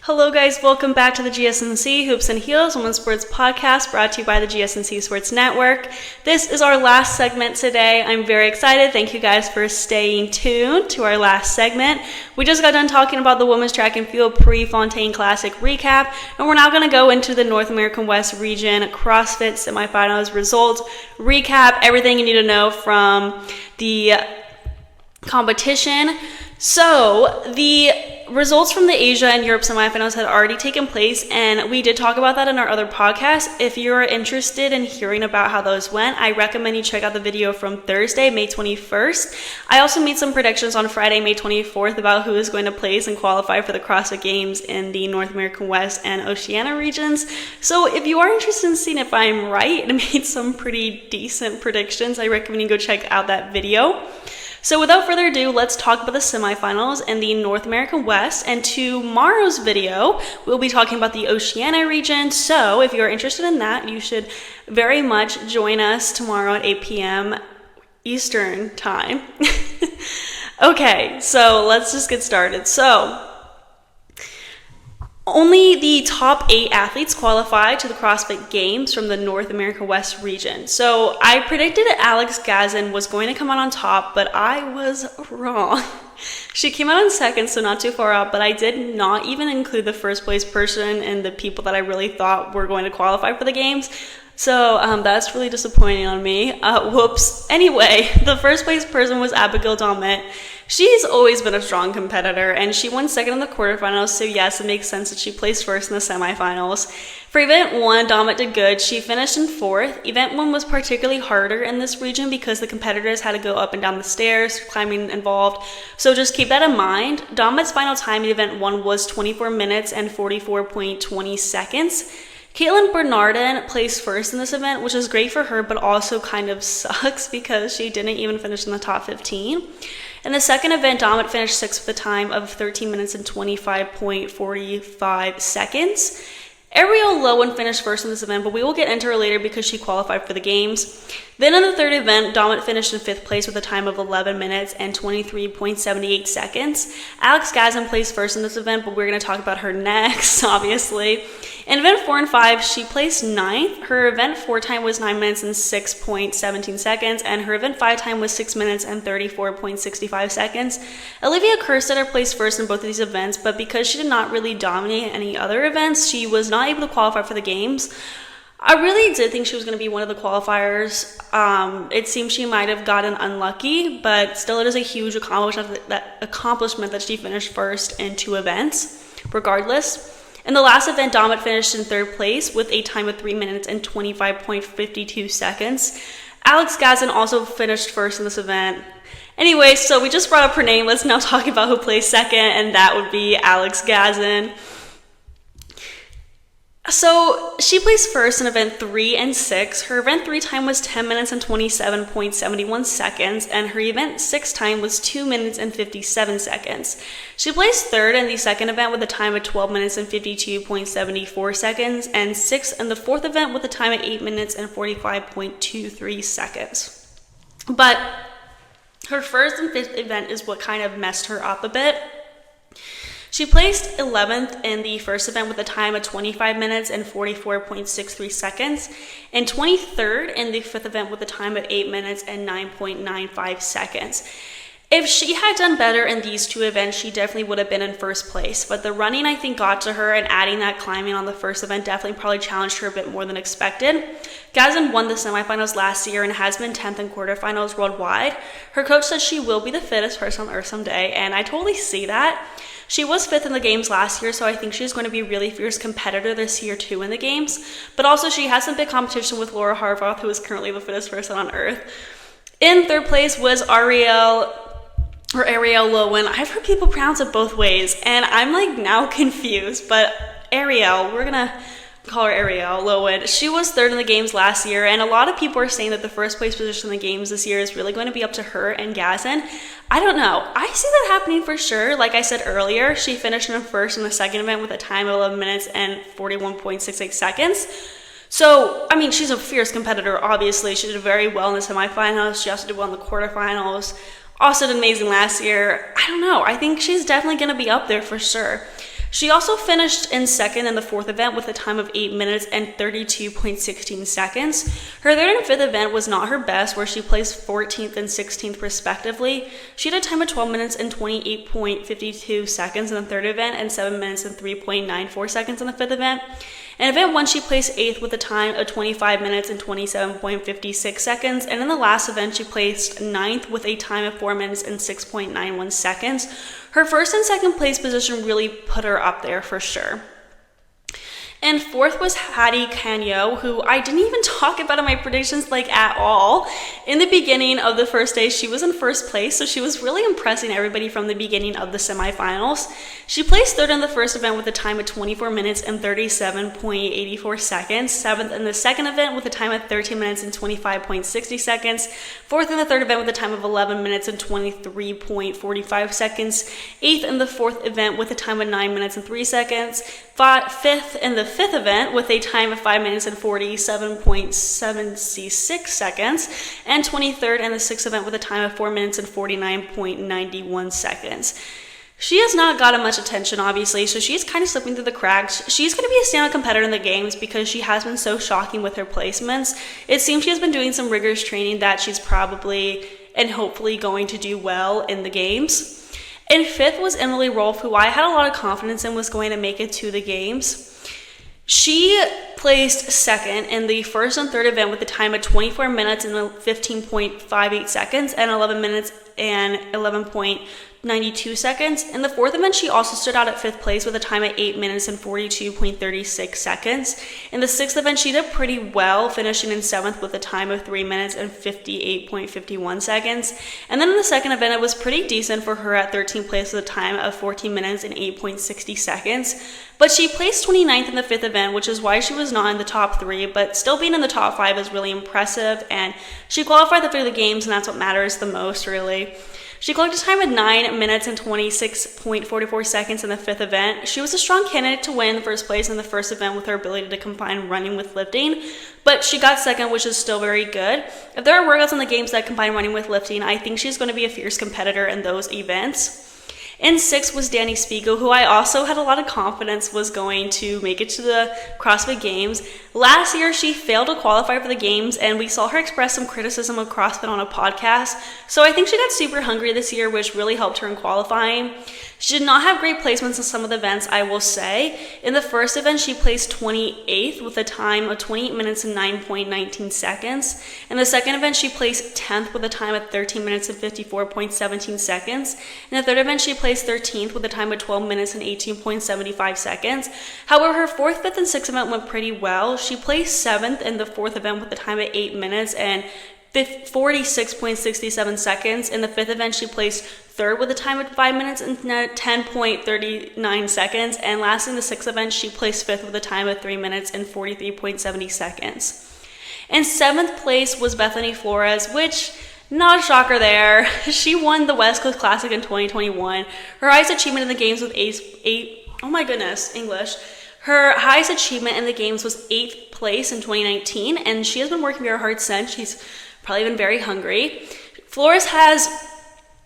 Hello guys, welcome back to the GSMC Hoops and Heels Women's Sports Podcast, brought to you by the GSMC Sports Network. This is our last segment today. I'm very excited. Thank you guys for staying tuned to our last segment. We just got done talking about the Women's Track and Field Pre-Fontaine Classic recap, and we're now going to go into the North American West Region CrossFit Semifinals results recap, everything you need to know from the competition. So the results from the Asia and Europe semifinals had already taken place, and we did talk about that in our other podcast. If you're interested in hearing about how those went, I recommend you check out the video from Thursday, May 21st. I also made some predictions on Friday, May 24th about who is going to place and qualify for the CrossFit Games in the North American West and Oceania regions. So if you are interested in seeing if I'm right and made some pretty decent predictions, I recommend you go check out that video. So without further ado, let's talk about the semifinals in the North American West. And tomorrow's video, we'll be talking about the Oceania region. So if you're interested in that, you should very much join us tomorrow at 8 p.m. Eastern time. Okay, so let's just get started. So only the top 8 athletes qualify to the CrossFit Games from the North America West region. So I predicted Alex Gazan was going to come out on top, but I was wrong. She came out in second, so not too far out, but I did not even include the first place person and the people that I really thought were going to qualify for the games. So that's really disappointing on me. Whoops. Anyway, the first place person was Abigail Domit. She's always been a strong competitor, and she won second in the quarterfinals, so yes, it makes sense that she placed first in the semifinals. For event 1, Domit did good. She finished in 4th. Event 1 was particularly harder in this region because the competitors had to go up and down the stairs, climbing involved, so just keep that in mind. Domit's final time in event 1 was 24 minutes and 44.20 seconds. Caitlin Bernardin placed first in this event, which is great for her, but also kind of sucks because she didn't even finish in the top 15. In the second event, Domit finished 6th with a time of 13 minutes and 25.45 seconds. Abigail Loewen finished first in this event, but we will get into her later because she qualified for the games. Then in the third event, Domit finished in 5th place with a time of 11 minutes and 23.78 seconds. Alex Gazan placed first in this event, but we're going to talk about her next, obviously. In event 4 and 5, she placed 9th. Her event 4 time was 9 minutes and 6.17 seconds, and her event 5 time was 6 minutes and 34.65 seconds. Olivia Kerstetter placed first in both of these events, but because she did not really dominate any other events, she was not able to qualify for the games. I really did think she was going to be one of the qualifiers. It seems she might have gotten unlucky, but still it is a huge accomplishment that she finished first in 2 events, regardless. In the last event, Domit finished in 3rd place with a time of 3 minutes and 25.52 seconds. Alex Gazan also finished first in this event. Anyway, so we just brought up her name. Let's now talk about who placed second, and that would be Alex Gazan. So she placed first in event 3 and 6. Her event 3 time was 10 minutes and 27.71 seconds, and her event 6 time was 2 minutes and 57 seconds. She placed 3rd in the second event with a time of 12 minutes and 52.74 seconds, and 6th in the 4th event with a time of 8 minutes and 45.23 seconds. But her 1st and 5th event is what kind of messed her up a bit. She placed 11th in the first event with a time of 25 minutes and 44.63 seconds, and 23rd in the 5th event with a time of 8 minutes and 9.95 seconds. If she had done better in these 2 events, she definitely would have been in first place, but the running I think got to her, and adding that climbing on the first event definitely probably challenged her a bit more than expected. Gazan won the semifinals last year and has been 10th in quarterfinals worldwide. Her coach said she will be the fittest person on earth someday, and I totally see that. She was 5th in the games last year, so I think she's going to be a really fierce competitor this year too in the games. But also she has some big competition with Laura Harvath, who is currently the fittest person on earth. In 3rd place was Abigail Loewen. I've heard people pronounce it both ways, and I'm like now confused, but Ariel, we're gonna call her Abigail Domit. She was 3rd in the games last year, and a lot of people are saying that the first place position in the games this year is really going to be up to her and Gazan. I don't know. I see that happening for sure. Like I said earlier, she finished in first in the second event with a time of 11 minutes and 41.68 seconds. So, I mean, she's a fierce competitor, obviously. She did very well in the semifinals. She also did well in the quarterfinals. Also did amazing last year. I don't know. I think she's definitely going to be up there for sure. She also finished in second in the fourth event with a time of 8 minutes and 32.16 seconds. Her third and fifth event was not her best, where she placed 14th and 16th respectively. She had a time of 12 minutes and 28.52 seconds in the third event and 7 minutes and 3.94 seconds in the fifth event. In event 1, she placed 8th with a time of 25 minutes and 27.56 seconds, and in the last event, she placed 9th with a time of 4 minutes and 6.91 seconds. Her first and second place position really put her up there for sure. And fourth was Hattie Kanyo, who I didn't even talk about in my predictions at all. In the beginning of the first day, she was in first place, so she was really impressing everybody from the beginning of the semifinals. She placed third in the first event with a time of 24 minutes and 37.84 seconds, seventh in the second event with a time of 13 minutes and 25.60 seconds, fourth in the third event with a time of 11 minutes and 23.45 seconds, eighth in the fourth event with a time of 9 minutes and 3 seconds, fifth in the fifth event with a time of 5 minutes and 47.76 seconds, and 23rd in the sixth event with a time of 4 minutes and 49.91 seconds. She has not gotten much attention, obviously, so she's kind of slipping through the cracks. She's going to be a standout competitor in the games because she has been so shocking with her placements. It seems she has been doing some rigorous training that she's probably and hopefully going to do well in the games. And fifth was Rolfe, who I had a lot of confidence in was going to make it to the games. She placed second in the first and third event with a time of 24 minutes and 15.58 seconds and 11 minutes and 11.92 seconds. In the fourth event, she also stood out at fifth place with a time of 8 minutes and 42.36 seconds. In the sixth event, she did pretty well, finishing in seventh with a time of 3 minutes and 58.51 seconds. And then in the second event, it was pretty decent for her at 13th place with a time of 14 minutes and 8.60 seconds. But she placed 29th in the fifth event, which is why she was not in the top 3, but still being in the top 5 is really impressive, and she qualified for the games, and that's what matters the most, really. She clocked a time of 9 minutes and 26.44 seconds in the fifth event. She was a strong candidate to win first place in the first event with her ability to combine running with lifting, but she got second, which is still very good. If there are workouts in the games that combine running with lifting, I think she's going to be a fierce competitor in those events. And sixth was Danny Spiegel, who I also had a lot of confidence was going to make it to the CrossFit Games. Last year, she failed to qualify for the games, and we saw her express some criticism of CrossFit on a podcast. So I think she got super hungry this year, which really helped her in qualifying. She did not have great placements in some of the events, I will say. In the first event, she placed 28th with a time of 28 minutes and 9.19 seconds. In the second event, she placed 10th with a time of 13 minutes and 54.17 seconds. In the third event, she placed 13th with a time of 12 minutes and 18.75 seconds. However, her fourth, fifth, and sixth event went pretty well. She placed 7th in the fourth event with a time of 8 minutes and 46.67 seconds. In the fifth event, she placed third with a time of 5 minutes and 10.39 seconds. And lastly, in the sixth event, she placed fifth with a time of 3 minutes and 43.70 seconds. And seventh place was Bethany Flores, which, not a shocker there. She won the West Coast Classic in 2021. Her highest achievement in the games was Her highest achievement in the games was 8th place in 2019, and she has been working very hard since. She's probably been very hungry. Flores has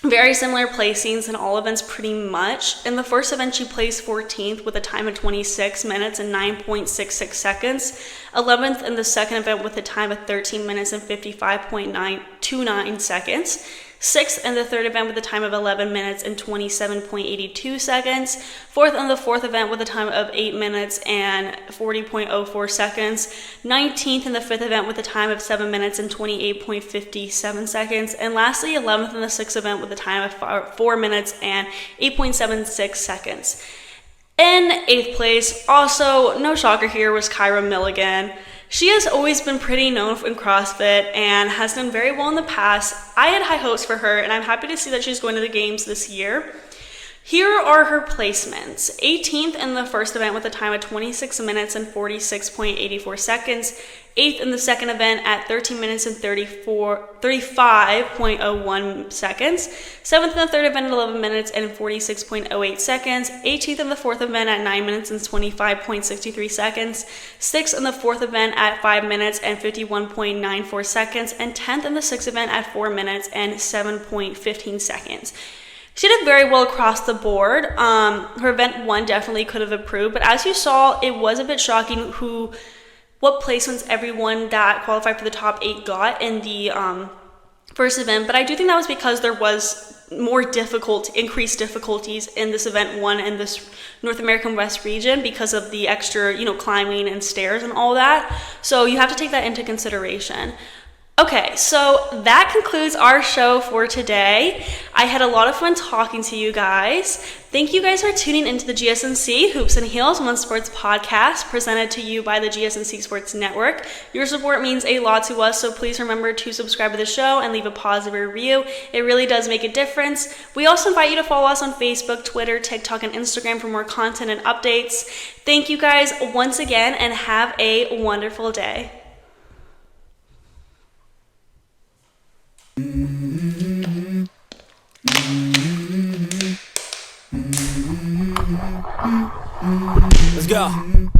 very similar placings in all events pretty much. In the first event, she placed 14th with a time of 26 minutes and 9.66 seconds. 11th in the second event with a time of 13 minutes and 55.29 seconds. 6th in the third event with a time of 11 minutes and 27.82 seconds. 4th in the fourth event with a time of 8 minutes and 40.04 seconds. 19th in the fifth event with a time of 7 minutes and 28.57 seconds. And lastly, 11th in the sixth event with a time of 4 minutes and 8.76 seconds. In 8th place, also no shocker here, was Kyra Milligan. She has always been pretty known in CrossFit and has done very well in the past. I had high hopes for her, and I'm happy to see that she's going to the games this year. Here are her placements. 18th in the first event with a time of 26 minutes and 46.84 seconds. 8th in the second event at 13 minutes and 35.01 seconds. 7th in the third event at 11 minutes and 46.08 seconds. 18th in the fourth event at 9 minutes and 25.63 seconds. 6th in the fourth event at 5 minutes and 51.94 seconds. And 10th in the sixth event at 4 minutes and 7.15 seconds. She did very well across the board. Her event 1 definitely could have improved, but as you saw, it was a bit shocking what placements everyone that qualified for the top 8 got in the first event. But I do think that was because there was increased difficulties in this event 1 in this North American West region because of the extra, climbing and stairs and all that. So you have to take that into consideration. Okay, so that concludes our show for today. I had a lot of fun talking to you guys. Thank you guys for tuning into the GSMC Hoops and Heels Women's Sports Podcast presented to you by the GSMC Sports Network. Your support means a lot to us, so please remember to subscribe to the show and leave a positive review. It really does make a difference. We also invite you to follow us on Facebook, Twitter, TikTok, and Instagram for more content and updates. Thank you guys once again, and have a wonderful day. Let's go.